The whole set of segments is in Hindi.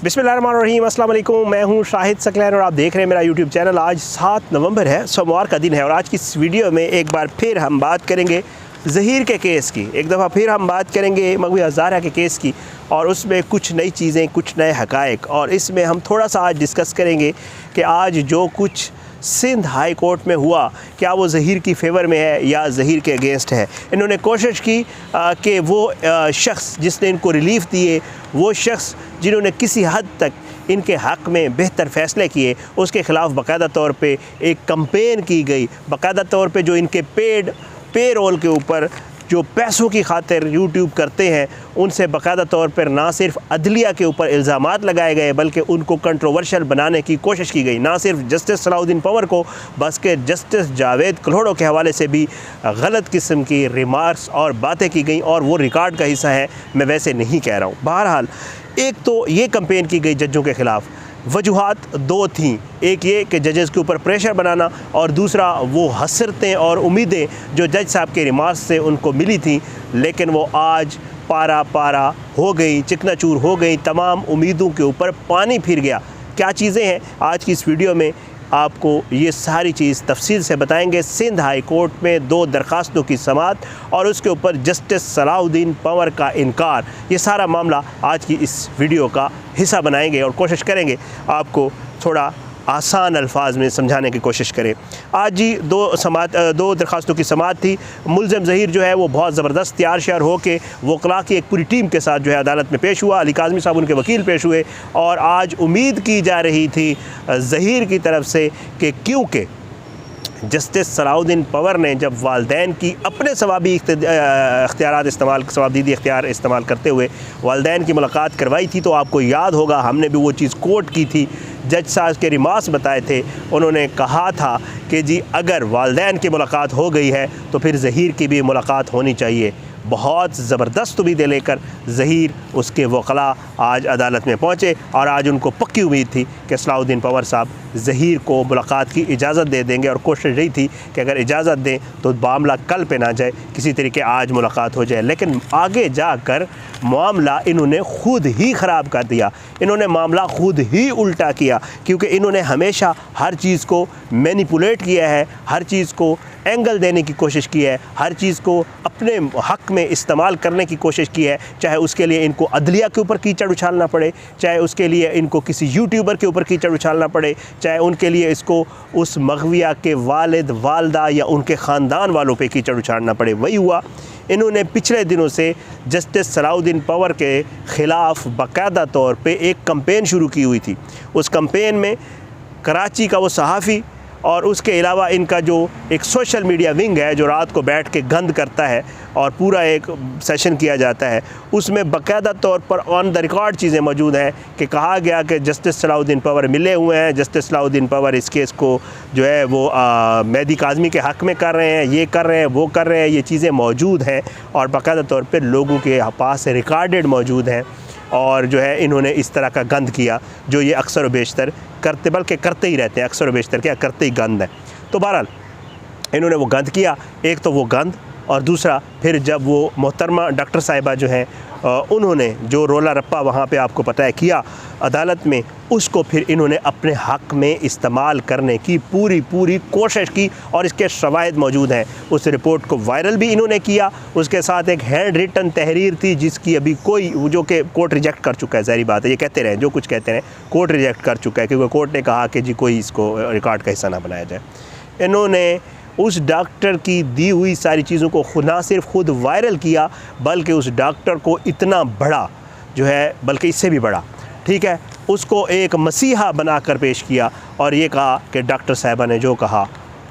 बिस्मिल्लाहिर्रहमानिर्रहीम, अस्सलाम वालेकुम। मैं हूं शाहिद सकलैन और आप देख रहे हैं मेरा यूट्यूब चैनल। आज 7 नवंबर है, सोमवार का दिन है और आज की इस वीडियो में एक बार फिर हम बात करेंगे ज़हीर के केस की। एक दफ़ा फिर हम बात करेंगे मग़वी हज़ारा के केस की और उसमें कुछ नई चीज़ें, कुछ नए हक़ाइक़, और इसमें हम थोड़ा सा आज डिस्कस करेंगे कि आज जो कुछ सिंध हाई कोर्ट में हुआ, क्या वो ज़हीर की फ़ेवर में है या ज़हीर के अगेंस्ट है। इन्होंने कोशिश की कि वो शख्स जिसने इनको रिलीफ़ दिए, वो शख्स जिन्होंने किसी हद तक इनके हक़ में बेहतर फ़ैसले किए, उसके ख़िलाफ़ बाकायदा तौर पे एक कंपेन की गई। बाकायदा तौर पे जो इनके पे रोल के ऊपर जो पैसों की खातिर यूट्यूब करते हैं, उनसे बाकायदा तौर पर ना सिर्फ अदलिया के ऊपर इल्ज़ामात लगाए गए बल्कि उनको कंट्रोवर्शियल बनाने की कोशिश की गई। ना सिर्फ जस्टिस सलाउद्दीन पंवर को बल्कि जस्टिस जावेद कलोड़ो के हवाले से भी गलत किस्म की रिमार्क्स और बातें की गई और वो रिकॉर्ड का हिस्सा है, मैं वैसे नहीं कह रहा हूँ। बहरहाल, एक तो ये कंपेन की गई जजों के ख़िलाफ़। वजूहात दो थीं, एक ये कि जजेस के ऊपर प्रेशर बनाना और दूसरा वो हसरतें और उम्मीदें जो जज साहब के रिमार्क्स से उनको मिली थी, लेकिन वो आज पारा हो गई, चिकनाचूर हो गई। तमाम उम्मीदों के ऊपर पानी फिर गया। क्या चीज़ें हैं आज की इस वीडियो में आपको ये सारी चीज़ तफसील से बताएंगे। सिंध हाई कोर्ट में 2 दरखास्तों की समाअत और उसके ऊपर जस्टिस सलाउद्दीन पंवर का इनकार, ये सारा मामला आज की इस वीडियो का हिस्सा बनाएंगे और कोशिश करेंगे आपको थोड़ा आसान अल्फाज में समझाने की कोशिश करें। आज जी 2 दरखास्तों की समाअत थी। मुल्ज़िम ज़हीर जो है वो बहुत ज़बरदस्त तैयार श्यार हो के वकला की एक पूरी टीम के साथ जो है अदालत में पेश हुआ। अली काज़मी साहब उनके वकील पेश हुए और आज उम्मीद की जा रही थी ज़हीर की तरफ से कि क्योंकि जस्टिस सलाउद्दीन पंवर ने जब वालदैन की अपने सवाबी सवाबदीदी इख्तियार इस्तेमाल करते हुए वालदैन की मुलाकात करवाई थी, तो आपको याद होगा हमने भी वो चीज़ कोट की थी। जज साहब के रिमार्क्स बताए थे, उन्होंने कहा था कि जी अगर वालदैन की मुलाकात हो गई है तो फिर ज़हीर की भी मुलाकात होनी चाहिए। बहुत ज़बरदस्त उम्मीदें लेकर ज़हीर उसके वकला आज अदालत में पहुँचे और आज उनको पक्की उम्मीद थी कि सलाउद्दीन पंवर साहब ज़हीर को मुलाकात की इजाज़त दे देंगे और कोशिश रही थी कि अगर इजाज़त दें तो मामला कल पे ना जाए, किसी तरीके आज मुलाकात हो जाए। लेकिन आगे जाकर मामला इन्होंने ख़ुद ही ख़राब कर दिया। इन्होंने मामला ख़ुद ही उल्टा किया, क्योंकि इन्होंने हमेशा हर चीज़ को मैनिपुलेट किया है, हर चीज़ को एंगल देने की कोशिश की है, हर चीज़ को अपने हक़ में इस्तेमाल करने की कोशिश की है। चाहे उसके लिए इनको अदलिया के ऊपर कीचड़ उछालना पड़े, चाहे उसके लिए इनको किसी यूट्यूबर के ऊपर कीचड़ उछालना पड़े, चाहे उनके लिए इसको उस मग़विया के वालिद वालदा या उनके ख़ानदान वालों पे कीचड़ उछालना पड़े। वही हुआ। इन्होंने पिछले दिनों से जस्टिस सलाउद्दीन पंवर के ख़िलाफ़ बाकायदा तौर पे एक कंपेन शुरू की हुई थी। उस कंपेन में कराची का वो सहाफ़ी और उसके अलावा इनका जो एक सोशल मीडिया विंग है जो रात को बैठ के गंद करता है और पूरा एक सेशन किया जाता है, उसमें बाकायदा तौर पर ऑन द रिकॉर्ड चीज़ें मौजूद हैं कि कहा गया कि जस्टिस सलाउद्दीन पंवर मिले हुए हैं, जस्टिस सलाउद्दीन पंवर इस केस को जो है वो मेहदी काज़मी के हक़ में कर रहे हैं, ये कर रहे हैं, वो कर रहे हैं। ये चीज़ें मौजूद हैं और बाकायदा तौर पर लोगों के पास रिकॉर्डेड मौजूद हैं और जो है इन्होंने इस तरह का गंद किया जो ये अक्सर व बेशतर करते, बल्कि करते ही रहते हैं, अक्सर व बेशतर क्या करते ही गंद है। तो बहरहाल इन्होंने वो गंद किया, एक तो वो गंद और दूसरा फिर जब वो मोहतरमा डॉक्टर साहिबा जो हैं उन्होंने जो रोला रप्पा वहाँ पे आपको पता है किया अदालत में, उसको फिर इन्होंने अपने हक़ में इस्तेमाल करने की पूरी कोशिश की और इसके शवाहिद मौजूद हैं। उस रिपोर्ट को वायरल भी इन्होंने किया। उसके साथ एक हैंड रिटन तहरीर थी जिसकी अभी कोई जो कि कोर्ट रिजेक्ट कर चुका है। ज़ाहिर बात है, ये कहते रहें जो कुछ कहते रहें, कोर्ट रिजेक्ट कर चुका है क्योंकि कोर्ट ने कहा कि जी कोई इसको रिकॉर्ड का हिस्सा ना बनाया जाए। इन्होंने उस डॉक्टर की दी हुई सारी चीज़ों को ना सिर्फ खुद वायरल किया बल्कि उस डॉक्टर को इतना बड़ा जो है, बल्कि इससे भी बड़ा, ठीक है, उसको एक मसीहा बनाकर पेश किया और ये कहा कि डॉक्टर साहिबा ने जो कहा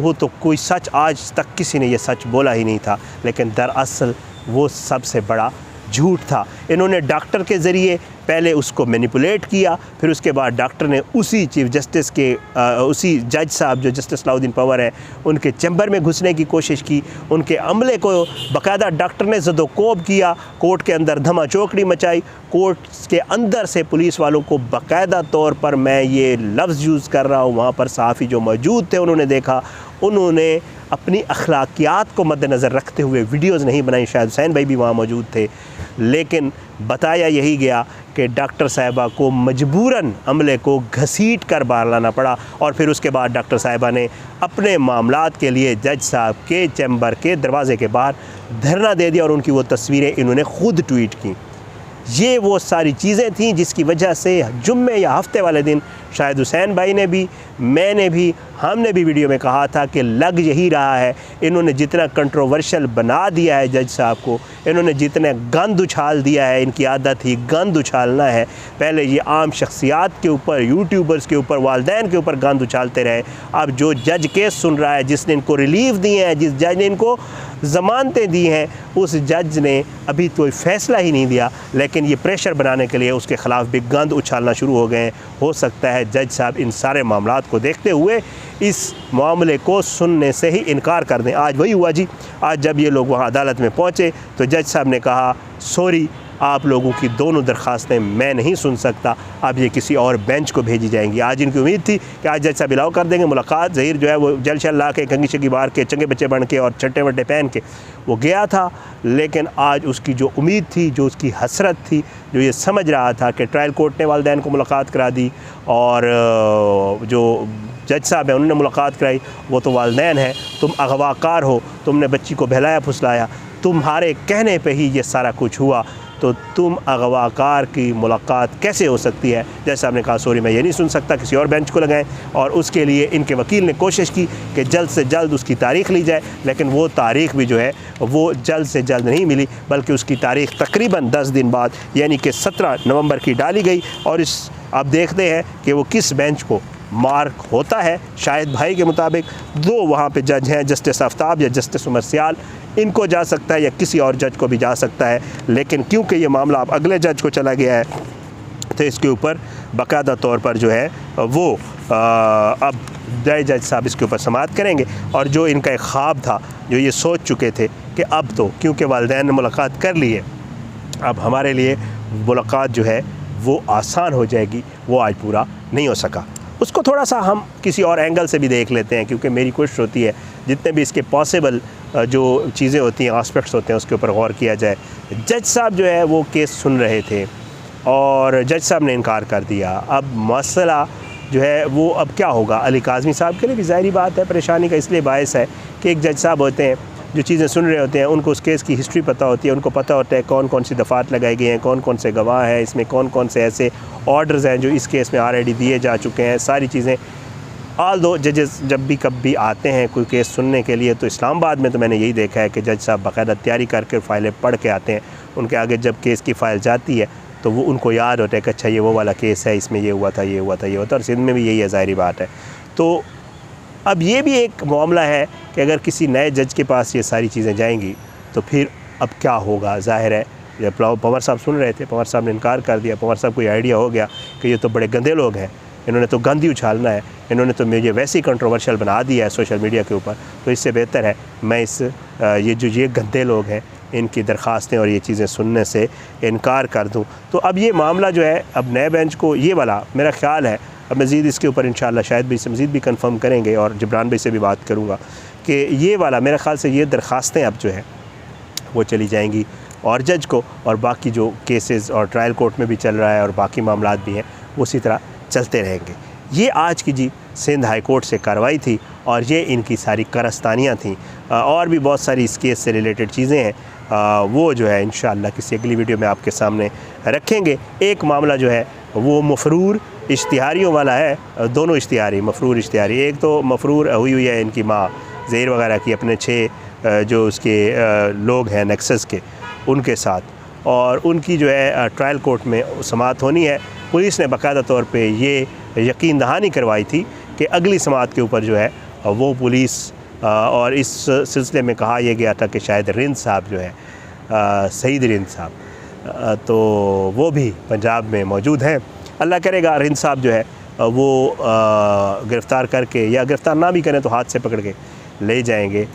वो तो कोई सच, आज तक किसी ने ये सच बोला ही नहीं था, लेकिन दरअसल वो सबसे बड़ा झूठ था। इन्होंने डॉक्टर के ज़रिए पहले उसको मैनिपुलेट किया, फिर उसके बाद डॉक्टर ने उसी चीफ़ जस्टिस के उसी जज साहब जो जस्टिस सलाउद्दीन पंवर है उनके चैम्बर में घुसने की कोशिश की। उनके अमले को बाकायदा डॉक्टर ने ज़दोकोब किया, कोर्ट के अंदर धमा चौकड़ी मचाई। कोर्ट के अंदर से पुलिस वालों को बाकायदा तौर पर, मैं ये लफ्ज़ यूज़ कर रहा हूँ, वहाँ पर सहाफ़ी जो मौजूद थे उन्होंने देखा, उन्होंने अपनी अखलाकियात को मद्देनज़र रखते हुए वीडियोज़ नहीं बनाई। शायद हुसैन भाई भी वहाँ मौजूद थे, लेकिन बताया यही गया कि डॉक्टर साहिबा को मजबूरन अमले को घसीट कर बाहर लाना पड़ा। और फिर उसके बाद डॉक्टर साहिबा ने अपने मामलात के लिए जज साहब के चैम्बर के दरवाज़े के बाहर धरना दे दिया और उनकी वो तस्वीरें इन्होंने ख़ुद ट्वीट की। ये वो सारी चीज़ें थीं जिसकी वजह से जुम्मे या हफ्ते वाले दिन शायद हुसैन भाई ने भी, मैंने भी, हमने भी वीडियो में कहा था कि लग यही रहा है इन्होंने जितना कंट्रोवर्शियल बना दिया है जज साहब को, इन्होंने जितने गंद उछाल दिया है, इनकी आदत ही गंद उछालना है। पहले ये आम शख्सियात के ऊपर, यूट्यूबर्स के ऊपर, वालदैन के ऊपर गंद उछालते रहे। अब जो जज केस सुन रहा है, जिसने इनको रिलीफ दिए हैं, जिस जज ने इनको ज़मानतें दी हैं, उस जज ने अभी कोई फ़ैसला ही नहीं दिया, लेकिन ये प्रेशर बनाने के लिए उसके ख़िलाफ़ भी गंद उछालना शुरू हो गए हैं। हो सकता है जज साहब इन सारे मामलात को देखते हुए इस मामले को सुनने से ही इनकार कर दें। आज वही हुआ जी। आज जब ये लोग वहाँ अदालत में पहुँचे तो जज साहब ने कहा, सॉरी, आप लोगों की दोनों दरख्वास्तें मैं नहीं सुन सकता, अब ये किसी और बेंच को भेजी जाएंगी। आज इनकी उम्मीद थी कि आज जज साहब अलाउ कर देंगे मुलाकात। ज़हीर जो है वो जल शल ला के, कंगी शगी बार के, चंगे बच्चे बन के और चट्टे वट्टे पहन के वो गया था, लेकिन आज उसकी जो उम्मीद थी, जो उसकी हसरत थी, जो ये समझ रहा था कि ट्रायल कोर्ट ने वालिदैन को मुलाकात करा दी और जो जज साहब हैं उन्होंने मुलाकात कराई, वो तो वालिदैन है, तुम अगवाकार हो, तुमने बच्ची को बहलाया फुसलाया, तुम्हारे कहने पे ही ये सारा कुछ हुआ, तो तुम अगवाकार की मुलाकात कैसे हो सकती है। जैसे आपने कहा, सॉरी मैं ये नहीं सुन सकता, किसी और बेंच को लगाएं। और उसके लिए इनके वकील ने कोशिश की कि जल्द से जल्द उसकी तारीख़ ली जाए, लेकिन वो तारीख़ भी जो है वो जल्द से जल्द नहीं मिली, बल्कि उसकी तारीख़ तकरीबन 10 दिन बाद यानी कि 17 नवंबर की डाली गई। और इस अब देखते हैं कि वो किस बेंच को मार्क होता है। शाहिद भाई के मुताबिक 2 वहाँ पे जज हैं, जस्टिस आफ्ताब या जस्टिस उमर सियाल, इनको जा सकता है या किसी और जज को भी जा सकता है। लेकिन क्योंकि ये मामला अब अगले जज को चला गया है तो इसके ऊपर बाकायदा तौर पर जो है वो अब नए जज साहब इसके ऊपर समाअत करेंगे। और जो इनका एक ख्वाब था, जो ये सोच चुके थे कि अब तो क्योंकि वालिदैन ने मुलाकात कर ली है, अब हमारे लिए मुलाकात जो है वो आसान हो जाएगी, वो आज पूरा नहीं हो सका। उसको थोड़ा सा हम किसी और एंगल से भी देख लेते हैं, क्योंकि मेरी कोशिश होती है जितने भी इसके पॉसिबल जो चीज़ें होती हैं, एस्पेक्ट्स होते हैं, उसके ऊपर गौर किया जाए। जज साहब जो है वो केस सुन रहे थे और जज साहब ने इनकार कर दिया। अब मसला जो है वो अब क्या होगा। अली काज़मी साहब के लिए भी ज़ाहिरी बात है परेशानी का इसलिए बायस है कि एक जज साहब होते हैं जो चीज़ें सुन रहे होते हैं, उनको उस केस की हिस्ट्री पता होती है, उनको पता होता है कौन कौन सी दफ़ात लगाई गई हैं, कौन कौन से गवाह हैं, इसमें कौन कौन से ऐसे ऑर्डर्स हैं जो इस केस में ऑलरेडी दिए जा चुके हैं, सारी चीज़ें। ऑल दो जजेस जब भी कभी आते हैं कोई केस सुनने के लिए, तो इस्लामाबाद में तो मैंने यही देखा है कि जज साहब बाकायदा तैयारी करके फ़ाइलें पढ़ के आते हैं। उनके आगे जब केस की फ़ाइल जाती है तो वो उनको याद होता है कि अच्छा ये वो वाला केस है, इसमें ये हुआ था, ये हुआ था, ये हुआ था। और सिंध में भी यही है, ज़ाहिरी बात है। तो अब ये भी एक मामला है कि अगर किसी नए जज के पास ये सारी चीज़ें जाएंगी तो फिर अब क्या होगा। ज़ाहिर है जब पवार साहब सुन रहे थे, पवार साहब ने इनकार कर दिया। पवार साहब को ये आइडिया हो गया कि ये तो बड़े गंदे लोग हैं, इन्होंने तो गंद ही उछालना है, इन्होंने तो मुझे वैसे ही कंट्रोवर्शियल बना दिया है सोशल मीडिया के ऊपर, तो इससे बेहतर है मैं ये गंदे लोग हैं इनकी दरख्वास्तें और ये चीज़ें सुनने से इनकार कर दूं। तो अब ये मामला जो है अब नए बेंच को, ये वाला मेरा ख़्याल है अब मज़ीद इसके ऊपर इंशाअल्लाह शायद भी इससे मज़ीद भी कंफर्म करेंगे और जिब्रान भाई से भी बात करूँगा कि ये वाला मेरे ख़्याल से ये दरख्वास्तें अब जो है वो चली जाएंगी और जज को, और बाकी जो केसेस और ट्रायल कोर्ट में भी चल रहा है और बाकी मामलात भी हैं वो उसी तरह चलते रहेंगे। ये आज की जी सिंध हाई कोर्ट से कार्रवाई थी और ये इनकी सारी कारस्तानियाँ थीं। और भी बहुत सारी इस केस से रिलेटेड चीज़ें हैं, वो जो है इंशाअल्लाह किसी अगली वीडियो में आपके सामने रखेंगे। एक मामला जो है वो मफरूर इश्तिहारियों वाला है, दोनों इश्तिहारी, मफरूर इश्तिहारी। एक तो मफरूर हुई है इनकी माँ ज़हीर वगैरह की अपने 6 जो उसके लोग हैं नेक्सस के, उनके साथ, और उनकी जो है ट्रायल कोर्ट में समाअत होनी है। पुलिस ने बाकायदा तौर पे ये यकीन दहानी करवाई थी कि अगली समाअत के ऊपर जो है वो पुलिस, और इस सिलसिले में कहा यह गया था कि शायद रिंद साहब जो है सईद रिंद साहब, तो वो भी पंजाब में मौजूद हैं। अल्लाह करेगा रिंद साहब जो है वो गिरफ़्तार करके, या गिरफ़्तार ना भी करें तो हाथ से पकड़ के ले जाएंगे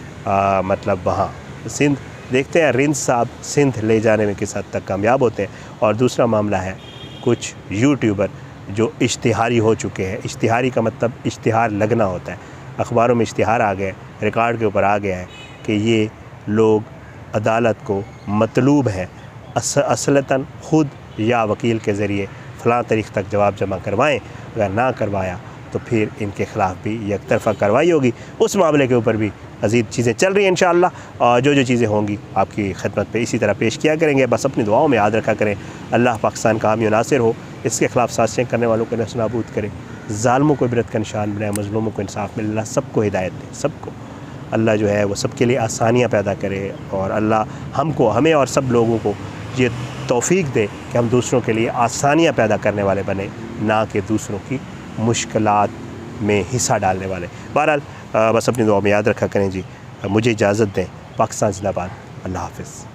मतलब वहाँ सिंध। देखते हैं रिंद साहब सिंध ले जाने में किस हद तक कामयाब होते हैं। और दूसरा मामला है कुछ यूट्यूबर जो इश्तिहारी हो चुके हैं। इश्तिहारी का मतलब इश्तिहार लगना होता है। अखबारों में इश्तिहार आ गए, रिकॉर्ड के ऊपर आ गया है कि ये लोग अदालत को मतलूब है असलतन ख़ुद या वकील के ज़रिए फ़लाँ तारीख़ तक जवाब जमा करवाएं। अगर ना करवाया तो फिर इनके ख़िलाफ़ भी एक तरफ़ा कार्रवाई होगी। उस मामले के ऊपर भी मज़ीद चीज़ें चल रही हैं इंशाअल्लाह, और जो चीज़ें होंगी आपकी खिदमत पे इसी तरह पेश किया करेंगे। बस अपनी दुआओं में याद रखा करें, अल्लाह पाकिस्तान का हामी नासिर हो, इसके ख़िलाफ़ साजिशें करने वालों को नस्ल नाबूद करे, ज़ालिमों को इबरत का निशान बनाए, मज़लूमों को इंसाफ मिले। अल्लाह सबको हिदायत दे, सबको अल्लाह जो है वो सबके लिए आसानियाँ पैदा करे, और अल्लाह हमें और सब लोगों को ये तौफ़ीक दे कि हम दूसरों के लिए आसानियाँ पैदा करने वाले बने, ना कि दूसरों की मुश्किलात में हिस्सा डालने वाले। बहरहाल बस अपनी दुआ में याद रखा करें जी। मुझे इजाज़त दें। पाकिस्तान ज़िंदाबाद। अल्लाह हाफ़िज़।